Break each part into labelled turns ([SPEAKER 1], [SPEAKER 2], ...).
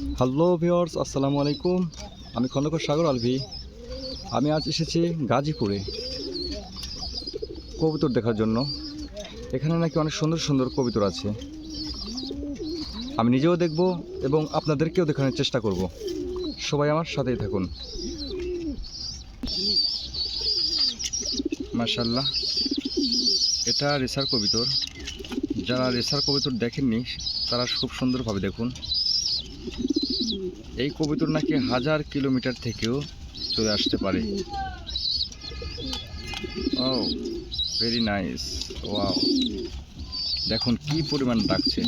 [SPEAKER 1] Hello viewers, আসসালামু আলাইকুম। আমি খন্দকার সাগর আলভি। আমি আজ এসেছি গাজীপুরে কবুতর দেখার জন্য। এখানে নাকি অনেক সুন্দর সুন্দর কবুতর আছে। আমি নিজেও দেখব এবং আপনাদেরকেও দেখানোর চেষ্টা করব। সবাই আমার সাথেই থাকুন। মাশাআল্লাহ, এটা রেসার কবুতর। যারা রেসার কবুতর দেখেননি তারা খুব সুন্দরভাবে দেখুন। এই কবুতর নাকি 1000 কিলোমিটার থেকেও চলে আসতে পারে। ও ভেরি নাইস, ওয়াও। দেখুন কি পরিমাণ ডাকছে।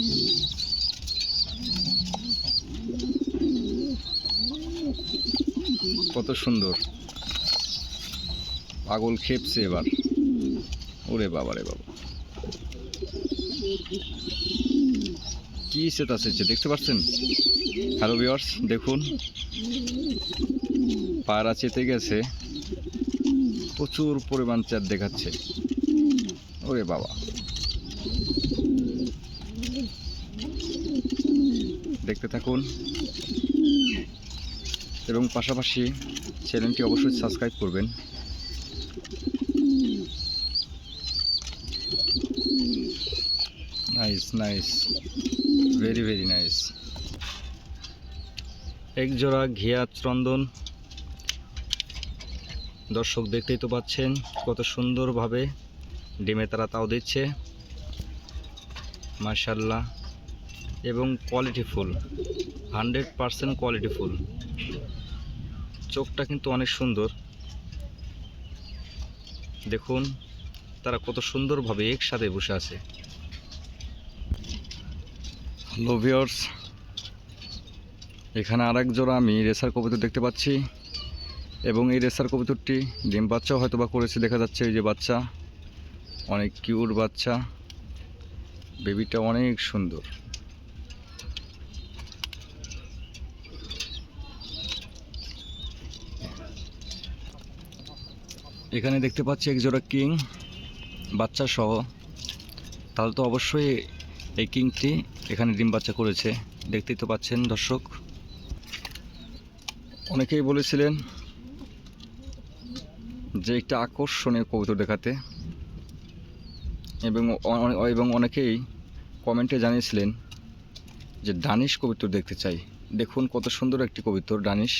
[SPEAKER 1] কত সুন্দর, পাগল খেপছে এবার। ওরে বাবা রে বাবা, কি চেঁচাচ্ছে দেখতে পাচ্ছেন? হ্যালো ভিউয়ার্স, দেখুন পায়রা চেতে গেছে, প্রচুর পরিমাণ চেত দেখাচ্ছে। ওরে বাবা, দেখতে থাকুন এবং পাশাপাশি চ্যানেলটি অবশ্যই সাবস্ক্রাইব করবেন। Nice nice, very very nice. এক জোড়া ঘিয়া চন্দন। দর্শক দেখতেই তো পাচ্ছেন কত সুন্দরভাবে ডিমে তারা তাও দিচ্ছে, মাশাআল্লাহ। এবং কোয়ালিটিফুল, 100% কোয়ালিটিফুল। চোখটা কিন্তু অনেক সুন্দর। দেখুন তারা কত সুন্দরভাবে একসাথে বসে আছে। হ্যালো ভিউয়ার্স, এখানে আরেক জোড়া আমি রেসার কবুতর দেখতে পাচ্ছি এবং এই রেসার কবুতরটি ডিম বাচ্চাও হয়তো বা করেছে, দেখা যাচ্ছে। এই যে বাচ্চা, অনেক কিউট বাচ্চা, বেবিটা অনেক সুন্দর। এখানে দেখতে পাচ্ছি এক জোড়া কিং বাচ্চা সহ। তাহলে তো অবশ্যই এই কিংটি এখানে ডিম বাচ্চা করেছে। দেখতেই তো পাচ্ছেন দর্শক। অনেকেই বলেছিলেন যে একটা আকর্ষণীয় কবুতর দেখাতে, এবং অনেকেই কমেন্টে জানিয়েছিলেন যে ডানিশ কবুতর দেখতে চাই। দেখুন কত সুন্দর একটি কবুতর ডানিশ,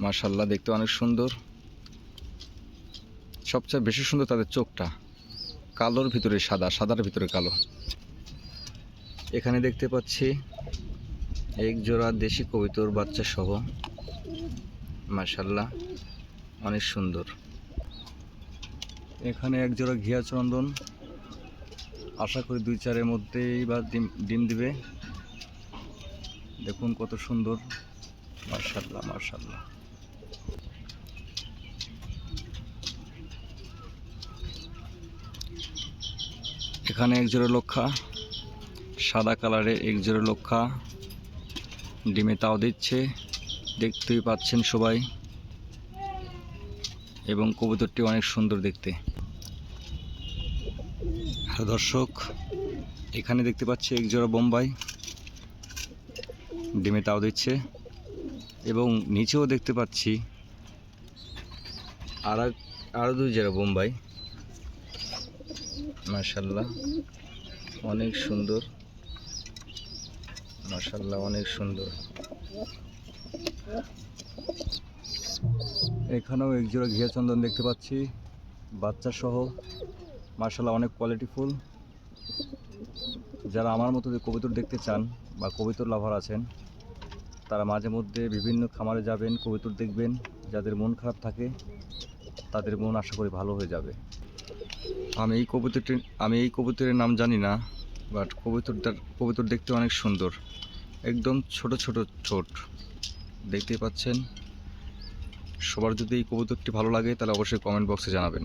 [SPEAKER 1] মাশাআল্লাহ, দেখতে অনেক সুন্দর। সবচেয়ে বেশি সুন্দর তাদের চোখটা, কালোর ভিতরে সাদা, সাদার ভিতরে কালো। এখানে দেখতে পাচ্ছি এক জোড়া দেশি কবুতর বাচ্চা সহ, মাশাআল্লাহ, অনেক সুন্দর। এখানে এক জোড়া ঘিয়া চন্দন, আশা করি 2-4 মধ্যেই বা ডিম দিবে। দেখুন কত সুন্দর, মাশাআল্লাহ মাশাআল্লাহ। এখানে এক জোড়া লক্ষা, সাদা কালারের এক জোড়া লক্ষা ডিমে তাও দিচ্ছে, দেখতেই পাচ্ছেন সবাই। এবং কবুতরটি অনেক সুন্দর দেখতে। হ্যালো দর্শক, এখানে দেখতে পাচ্ছি এক জোড়া বোম্বাই ডিমে তাও দিচ্ছে, এবং নিচেও দেখতে পাচ্ছি আরো 2 জোড়া বোম্বাই। মাশাআল্লাহ, অনেক সুন্দর, মাশাআল্লাহ, অনেক সুন্দর। এখানেও এক জোড়া ঘিয়া চন্দন দেখতে পাচ্ছি বাচ্চা সহ, মাশাআল্লাহ, অনেক কোয়ালিটিফুল। যারা আমার মতো যে কবুতর দেখতে চান বা কবুতর লাভার আছেন, তারা মাঝে মধ্যে বিভিন্ন খামারে যাবেন, কবুতর দেখবেন। যাদের মন খারাপ থাকে তাদের মন আশা করি ভালো হয়ে যাবে। আমি এই কবুতরের নাম জানি না, বাট কবুতর দেখতে অনেক সুন্দর, একদম ছোট ছোট ঠোঁট, দেখতেই পাচ্ছেন। সবার যদি এই কবুতরটি ভালো লাগে তাহলে অবশ্যই কমেন্ট বক্সে জানাবেন।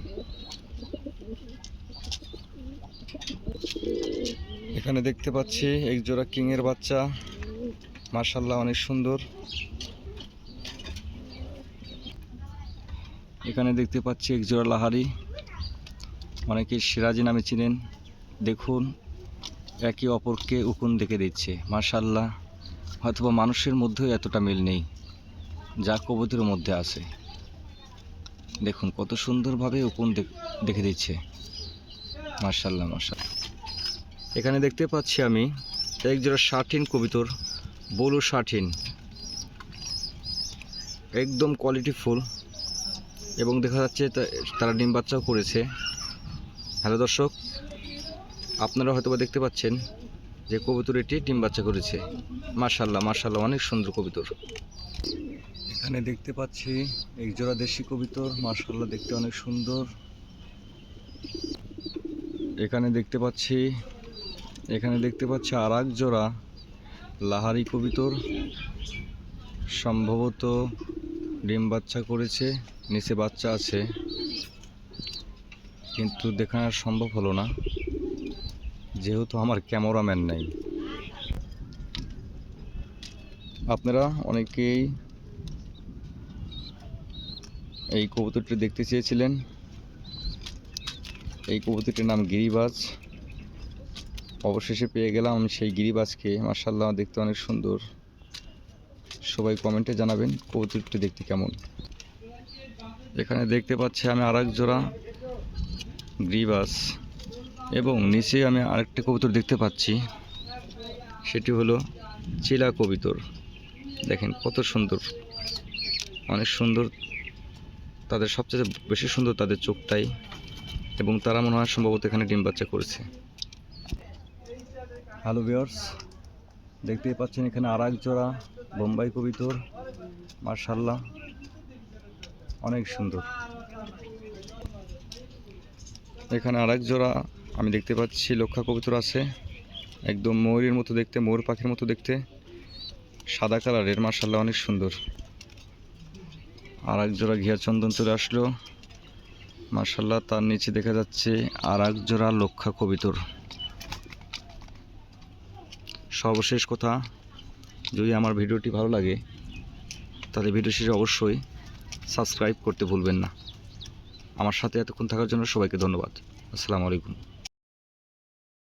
[SPEAKER 1] এখানে দেখতে পাচ্ছি এক জোড়া কিংয়ের বাচ্চা, মাশাআল্লাহ, অনেক সুন্দর। এখানে দেখতে পাচ্ছি এক জোড়া লাহারি, অনেকে সিরাজি নামে চিনেন। দেখুন একে অপরকে উকুন দেখে দিচ্ছে, মাশাআল্লাহ, হয়তোবা মানুষের মধ্যেও এতটা মিল নেই যা কবুতরের মধ্যে আছে। দেখুন কত সুন্দরভাবে উপন দেখে দিচ্ছে। মাশাআল্লাহ মাশাআল্লাহ। এখানে দেখতে পাচ্ছি আমি এক জোড়া শার্টিন কবুতর, ব্লু শার্টিন, একদম কোয়ালিটি ফুল এবং দেখা যাচ্ছে তারা ডিম বাচ্চাও করেছে। হ্যালো দর্শক, আপনারা হয়তোবা দেখতে পাচ্ছেন যে কবুতর এটি ডিম বাচ্চা করেছে। মাশাআল্লাহ মাশাআল্লাহ, অনেক সুন্দর কবুতর। এখানে দেখতে পাচ্ছি এক জোড়া দেশি কবুতর, মাশাআল্লাহ দেখতে অনেক সুন্দর। এখানে দেখতে পাচ্ছি আর এক জোড়া লাহারি কবুতর, সম্ভবত ডিম বাচ্চা করেছে, নিচে বাচ্চা আছে, কিন্তু দেখানো সম্ভব হলো না যেহেতু আমার ক্যামেরাম্যান নাই। আপনারা অনেকেই এই কবুতরটি দেখতে চেয়েছিলেন। এই কবুতরটির নাম গিরিবাজ। অবশেষে পেয়ে গেলাম আমি সেই গিরিবাজকে। মাশাআল্লাহ দেখতে অনেক সুন্দর। সবাই কমেন্টে জানাবেন কবুতরটি দেখতে কেমন। এখানে দেখতে পাচ্ছি আমি আর এক জোড়া গিরিবাজ এবং নিচে আমি আরেকটি কবুতর দেখতে পাচ্ছি, সেটি হলো চিলা কবুতর। দেখেন কত সুন্দর, অনেক সুন্দর। তাদের সবচেয়ে বেশি সুন্দর তাদের চোখটাই, এবং তারা মনে হয় সম্ভবত এখানে ডিম বাচ্চা করেছে। হ্যালো ভিউয়ার্স, দেখতেই পাচ্ছেন এখানে আর এক জোড়া বোম্বাই কবুতর। মাশাআল্লাহ অনেক সুন্দর। এখানে আর এক জোড়া আমি দেখতে পাচ্ছি লক্ষা কবুতর আছে, একদম ময়ূরের মতো দেখতে, ময়ূর পাখির মতো দেখতে, সাদা কালারের। মাশাআল্লাহ অনেক সুন্দর। আর এক জোড়া ঘিয়া চন্দন চলে আসলো। মাশাআল্লাহ তার নিচে দেখা যাচ্ছে আর এক জোড়া লক্ষা কবুতর। সর্বশেষ কথা, যদি আমার ভিডিওটি ভালো লাগে তাহলে ভিডিও শেষে অবশ্যই সাবস্ক্রাইব করতে ভুলবেন না। আমার সাথে এতক্ষণ থাকার জন্য সবাইকে ধন্যবাদ। আসসালামু আলাইকুম।